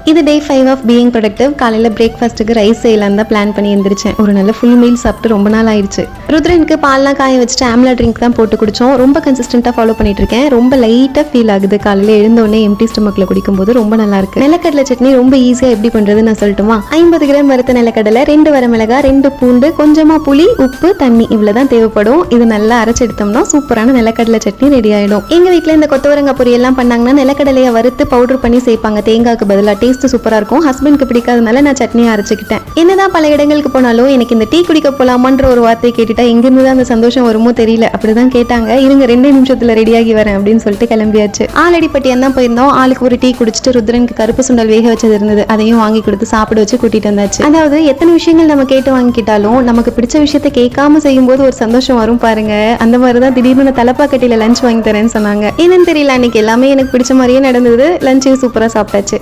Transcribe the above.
இது டே 5 of being productive. காலையில் பிரேக்ஃபாஸ்ட்டுக்கு ரைஸ் செய்யலாம் தான் பிளான் பண்ணி எழுந்திரிச்சேன். ஒரு நல்ல ஃபுல் மீல் சாப்பிட்டு ரொம்ப நாள் ஆயிடுச்சு. ருத்ரனுக்கு பால்லாம் காய வச்சுட்டு ஆம்லா ட்ரிங்க் தான் போட்டு குடித்தோம். ரொம்ப கன்சிஸ்டண்ட்டாக ஃபாலோ பண்ணிட்டு இருக்கேன். ரொம்ப லைட்டாக ஃபீல் ஆகுது. காலையில் எழுந்தோடனே எம்டி ஸ்டமக்கில் குடிக்கும்போது ரொம்ப நல்லா இருக்கு. நிலக்கடலை சட்னி ரொம்ப ஈஸியாக எப்படி பண்ணுறது நான் சொல்லட்டுமா? 50 கிராம் வறுத்த நிலக்கடலை, 2 வரமிளகாய், 2 பூண்டு, கொஞ்சமாக புளி, உப்பு, தண்ணி இவ்வளோதான் தேவைப்படும். இது நல்லா அரைச்சு எடுத்தோம்னா சூப்பரான நிலக்கடலை சட்னி ரெடி ஆகிடும். எங்கள் வீட்டில் இந்த கொத்தவரங்காய் பொரியெல்லாம் பண்ணாங்கன்னா நிலக்கடலையை வறுத்து பவுடர் பண்ணி சேர்ப்பாங்க. தேங்காய்க்கு பதிலாக டேஸ்ட் சூப்பராக இருக்கும். ஹஸ்பண்டுக்கு பிடிக்காதனால நான் சட்னியை அரைச்சிக்கிட்டேன். என்னதான் பல இடங்களுக்கு போனாலும் எனக்கு இந்த டீ குடிக்க போலாமான்ற ஒரு வார்த்தையை கேட்டுட்டா எங்கிருந்து தான் அந்த சந்தோஷம் வருமோ தெரியல. அப்படிதான் கேட்டாங்க. இருங்க 2 நிமிஷத்துல ரெடியாகி வரேன் அப்படின்னு சொல்லிட்டு கிளம்பியாச்சு. ஆலடிப்பட்டியம் தான் போயிருந்தோம். ஆளுக்கு ஒரு டீ குடிச்சிட்டு ருத்ரனுக்கு கருப்பு சுண்டல் வேக வச்சது இருந்தது. அதையும் வாங்கி கொடுத்து சாப்பிட வச்சு கூட்டிட்டு வந்தாச்சு. அதாவது எத்தனை விஷயங்கள் நம்ம கேட்டு வாங்கிக்கிட்டாலும் நமக்கு பிடிச்ச விஷயத்த கேட்காம செய்யும் போது ஒரு சந்தோஷம் வரும் பாருங்க. அந்த மாதிரிதான் திடீர்னு தலப்பாக்கட்டியில லஞ்ச் வாங்கி தரேன்னு சொன்னாங்க. என்னன்னு தெரியல, அன்னைக்கு எல்லாமே எனக்கு பிடிச்ச மாதிரியே நடந்தது. லஞ்சையும் சூப்பரா சாப்பிட்டாச்சு.